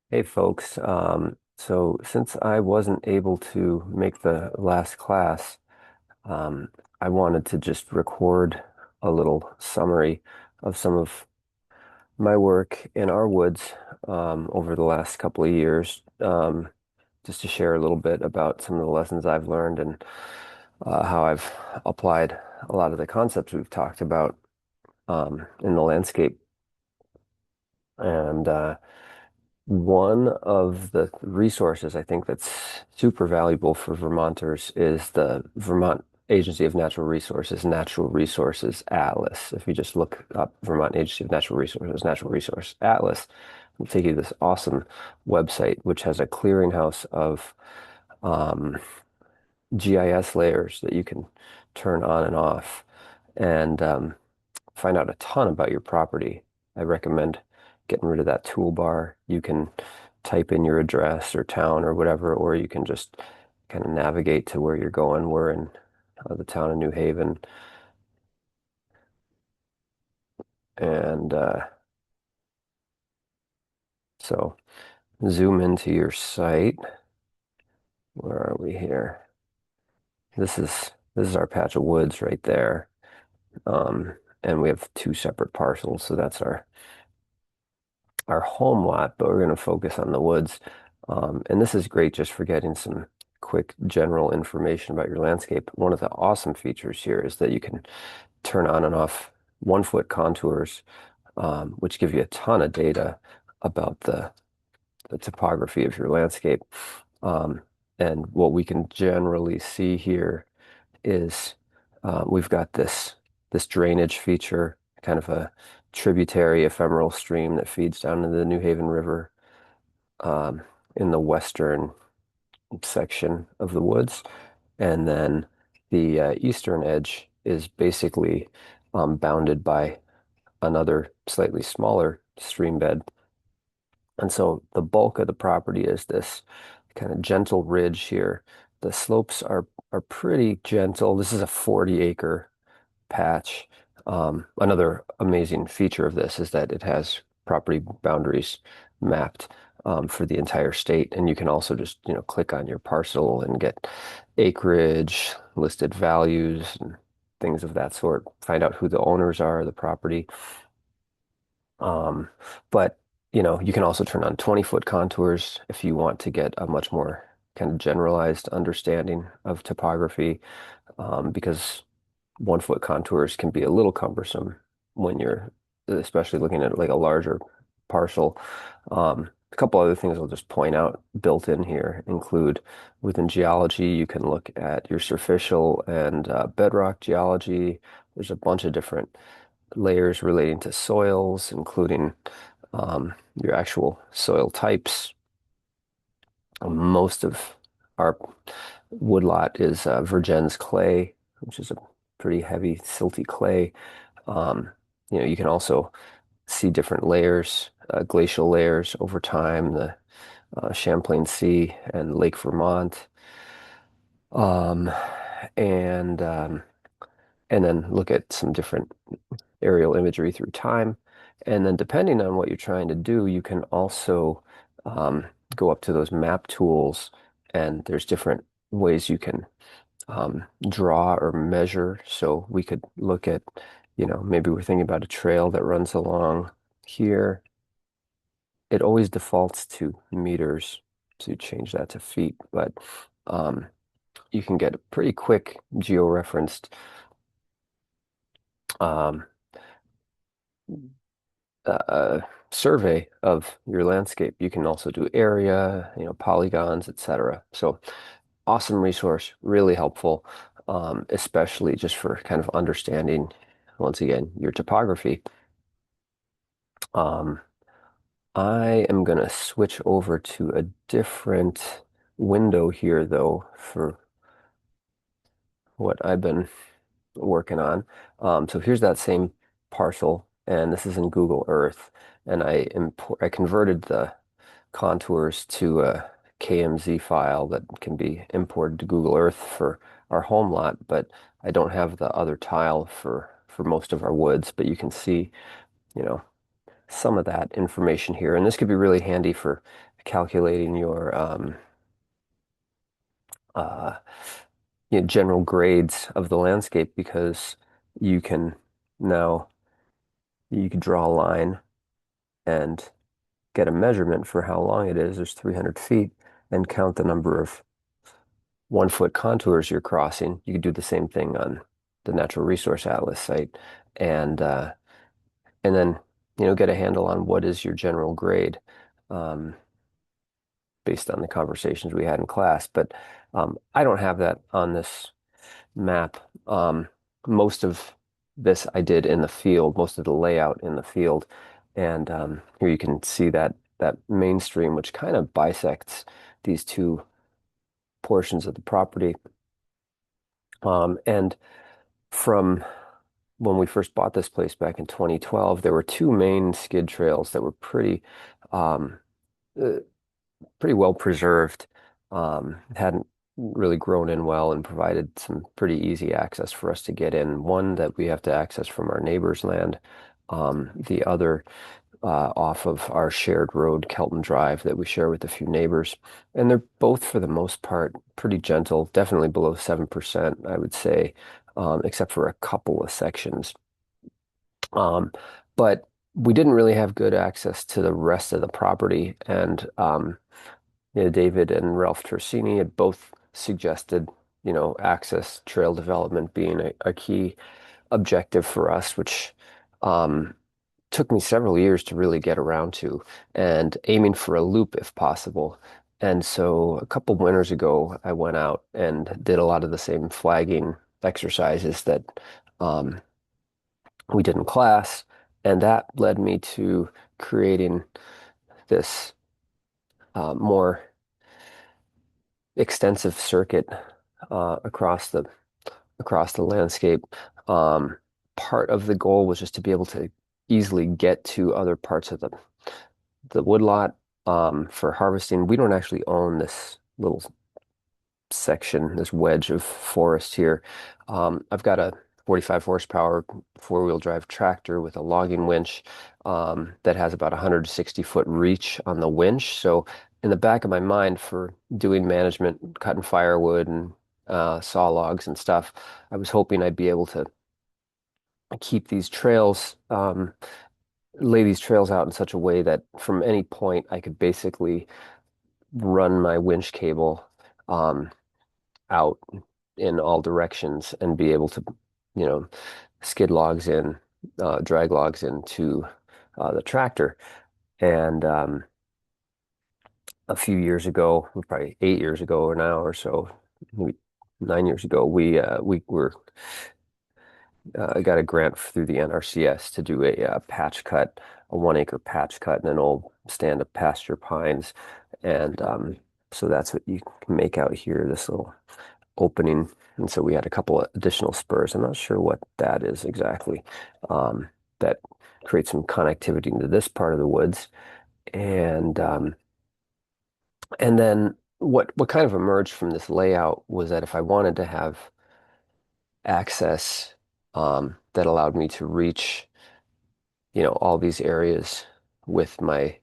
Hey folks, so since I wasn't able to make the last class, um, I wanted to just record a little summary of some of my work in our woods over the last couple of years, just to share a little bit about some of the lessons I've learned and how I've applied a lot of the concepts we've talked about in the landscape. And One of the resources I think that's super valuable for Vermonters is the Vermont Agency of Natural Resources Atlas. If you just look up Vermont Agency of Natural Resource Atlas, it'll take you to this awesome website which has a clearinghouse of um, GIS layers that you can turn on and off and find out a ton about your property. I recommend getting rid of that toolbar. You can type in your address or town or whatever, or you can just kind of navigate to where you're going. We're in the town of New Haven, and so zoom into your site. Where are we here? This is our patch of woods right there. And we have two separate parcels, so that's our home lot, but we're going to focus on the woods. And this is great just for getting some quick general information about your landscape. One of the awesome features here is that you can turn on and off 1 foot contours, which give you a ton of data about the topography of your landscape. Um, and what we can generally see here is we've got this drainage feature, kind of a tributary ephemeral stream that feeds down into the New Haven River um, in the western section of the woods. And then the eastern edge is basically bounded by another slightly smaller stream bed. And so the bulk of the property is this kind of gentle ridge here. The slopes are pretty gentle. This is a 40-acre patch. Another amazing feature of this is that it has property boundaries mapped for the entire state, and you can also just, click on your parcel and get acreage, listed values, and things of that sort. Find out who the owners are of the property. Um, but you can also turn on 20-foot contours if you want to get a much more kind of generalized understanding of topography, because 1 foot contours can be a little cumbersome when you're especially looking at like a larger parcel. A couple other things I'll just point out built in here include within geology, you can look at your superficial and bedrock geology. There's a bunch of different layers relating to soils, including your actual soil types. Most of our woodlot is Vergennes clay, which is a pretty heavy, silty clay. Um, you can also see different layers, glacial layers over time, the Champlain Sea and Lake Vermont, um, and um, and then look at some different aerial imagery through time. And then depending on what you're trying to do, you can also um, go up to those map tools, and there's different ways you can draw or measure. So we could look at, maybe we're thinking about a trail that runs along here. It always defaults to meters, to change that to feet, but um, you can get a pretty quick georeferenced um, survey of your landscape. You can also do area, polygons, etc. So awesome resource, really helpful, especially just for kind of understanding, once again, your topography. Um, I am going to switch over to a different window here, though, for what I've been working on. So here's that same parcel, and this is in Google Earth, and I converted the contours to a KMZ file that can be imported to Google Earth for our home lot, but I don't have the other tile for most of our woods, but you can see, you know, some of that information here. And this could be really handy for calculating your uh, general grades of the landscape because you can now you can draw a line and get a measurement for how long it is. There's 300 feet and count the number of 1 foot contours you're crossing. You could do the same thing on the Natural Resource Atlas site and uh, and then get a handle on what is your general grade. Um, Based on the conversations we had in class. But I don't have that on this map. Most of this I did in the field, most of the layout in the field. And here you can see that main stream, which kind of bisects these two portions of the property. And from when we first bought this place back in 2012, there were two main skid trails that were um, uh, pretty well preserved. Hadn't really grown in well and provided some pretty easy access for us to get in. One that we have to access from our neighbor's land, the other off of our shared road, Kelton Drive, that we share with a few neighbors. And they're both, for the most part, pretty gentle, definitely below 7%, I would say, except for a couple of sections. Um, but we didn't really have good access to the rest of the property. And David and Ralph Tersini had both suggested, access trail development being a key objective for us, which um, took me several years to really get around to, and aiming for a loop if possible. And so a couple winters ago, I went out and did a lot of the same flagging exercises that um, we did in class, and that led me to creating this more extensive circuit across the landscape. Um, Part of the goal was just to be able to easily get to other parts of the woodlot for harvesting. We don't actually own this little section, this wedge of forest here. I've got a 45 horsepower four-wheel drive tractor with a logging winch that has about 160-foot reach on the winch. So in the back of my mind for doing management, cutting firewood and saw logs and stuff, I was hoping I'd be able to keep these trails, lay these trails out in such a way that from any point I could basically run my winch cable um, out in all directions and be able to, you know, skid logs in, drag logs into the tractor. And a few years ago, probably 8 years ago or now or so, maybe 9 years ago, we were got a grant through the NRCS to do a patch cut, a 1 acre patch cut in an old stand of pasture pines. And so that's what you can make out here, this little opening. And so we had a couple of additional spurs. I'm not sure what that is exactly. That creates some connectivity into this part of the woods. And then what kind of emerged from this layout was that if I wanted to have access that allowed me to reach, all these areas with my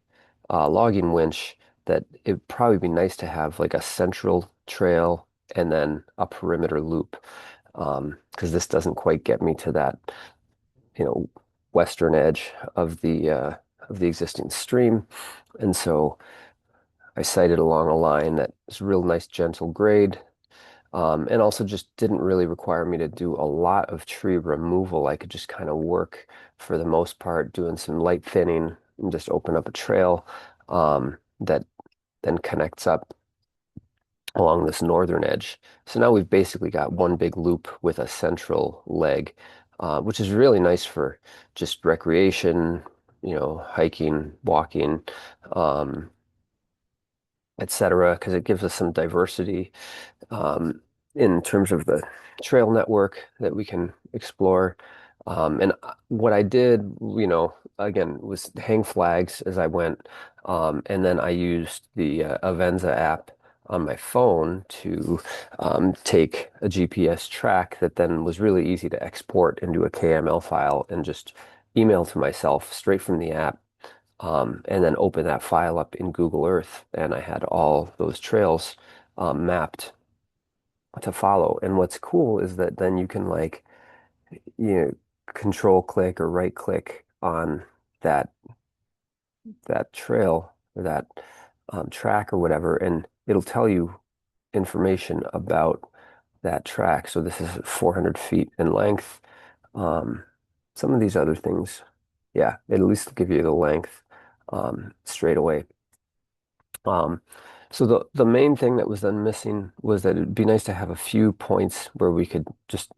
logging winch, that it'd probably be nice to have like a central trail and then a perimeter loop, because this doesn't quite get me to that, you know, western edge of the existing stream. And so I sighted along a line that was a real nice gentle grade, and also just didn't really require me to do a lot of tree removal. I could just kind of work for the most part, doing some light thinning and just open up a trail that then connects up along this northern edge. So now we've basically got one big loop with a central leg, which is really nice for just recreation, hiking, walking, um, etc., because it gives us some diversity um, in terms of the trail network that we can explore. And what I did, again, was hang flags as I went. And then I used the Avenza app on my phone to take a GPS track that then was really easy to export into a KML file and just email to myself straight from the app. and then open that file up in Google Earth, and I had all those trails mapped to follow. And what's cool is that then you can like you know control click or right click on that that trail or that track or whatever, and it'll tell you information about that track. So this is 400 feet in length. Um, some of these other things, yeah, it at least give you the length straight away. Um, so the main thing that was then missing was that it'd be nice to have a few points where we could just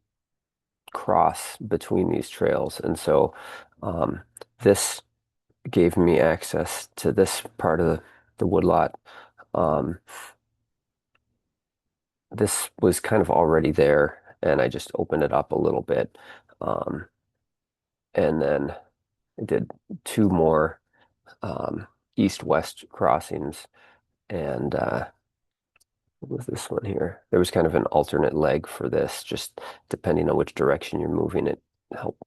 cross between these trails. And so um, this gave me access to this part of the woodlot. Um, this was kind of already there, and I just opened it up a little bit. Um, and then I did two more east-west crossings. And what was this one here? There was kind of an alternate leg for this, just depending on which direction you're moving it, help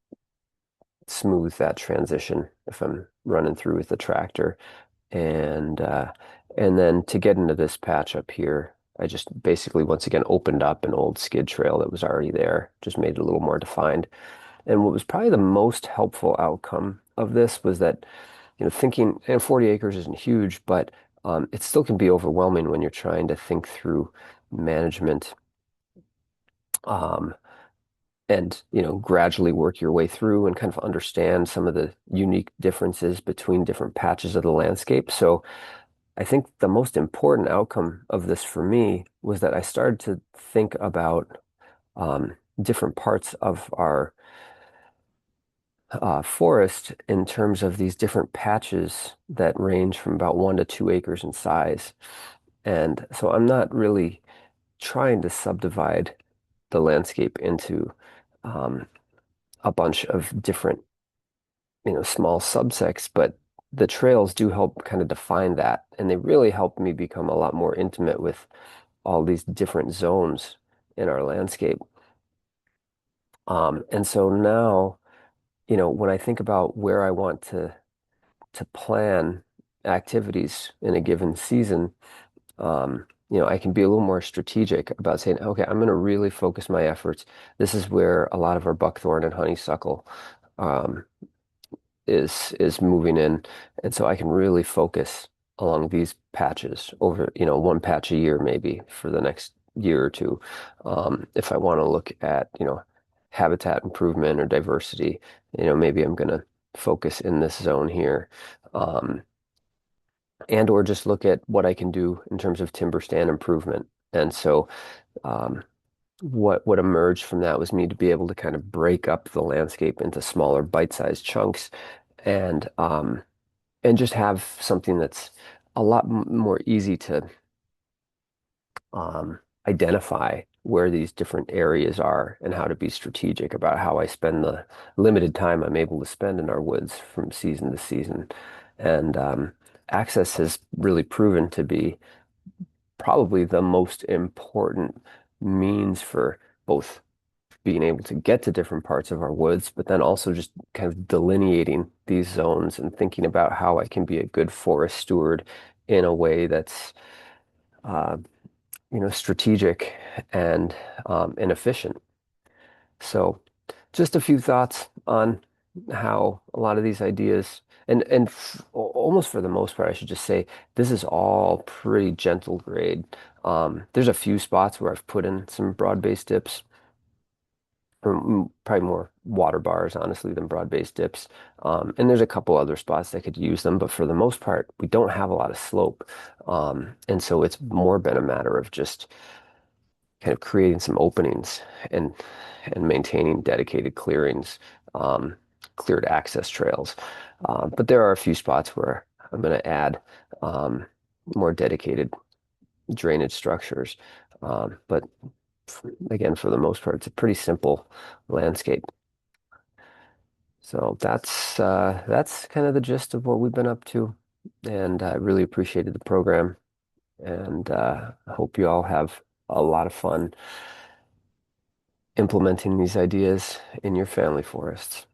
smooth that transition if I'm running through with the tractor. And and then to get into this patch up here, I just basically once again opened up an old skid trail that was already there, just made it a little more defined. And what was probably the most helpful outcome of this was that, thinking, and 40 acres isn't huge, but it still can be overwhelming when you're trying to think through management um, and, gradually work your way through and kind of understand some of the unique differences between different patches of the landscape. So I think the most important outcome of this for me was that I started to think about different parts of our forest in terms of these different patches that range from about 1 to 2 acres in size. And so I'm not really trying to subdivide the landscape into um, a bunch of different, small subsects, but the trails do help kind of define that. And they really help me become a lot more intimate with all these different zones in our landscape. And so now, when I think about where I want to plan activities in a given season, I can be a little more strategic about saying, okay, I'm going to really focus my efforts. This is where a lot of our buckthorn and honeysuckle um, is moving in, and so I can really focus along these patches over, one patch a year maybe for the next year or two. If I want to look at, habitat improvement or diversity, maybe I'm going to focus in this zone here. Um, and or just look at what I can do in terms of timber stand improvement. And so um, what emerged from that was me to be able to kind of break up the landscape into smaller bite-sized chunks and and just have something that's a lot more easy to identify where these different areas are and how to be strategic about how I spend the limited time I'm able to spend in our woods from season to season. And access has really proven to be probably the most important means for both being able to get to different parts of our woods, but then also just kind of delineating these zones and thinking about how I can be a good forest steward in a way that's uh, strategic and efficient. So just a few thoughts on how a lot of these ideas and almost for the most part, I should just say this is all pretty gentle grade. There's a few spots where I've put in some broad-based dips, or probably more water bars, honestly, than broad-based dips. And there's a couple other spots that could use them, but for the most part, we don't have a lot of slope. And so it's more been a matter of just kind of creating some openings and and maintaining dedicated clearings, um, cleared access trails. But there are a few spots where I'm going to add um, more dedicated drainage structures. But again, for the most part, it's a pretty simple landscape. So that's kind of the gist of what we've been up to, and I really appreciated the program, and I hope you all have a lot of fun implementing these ideas in your family forests.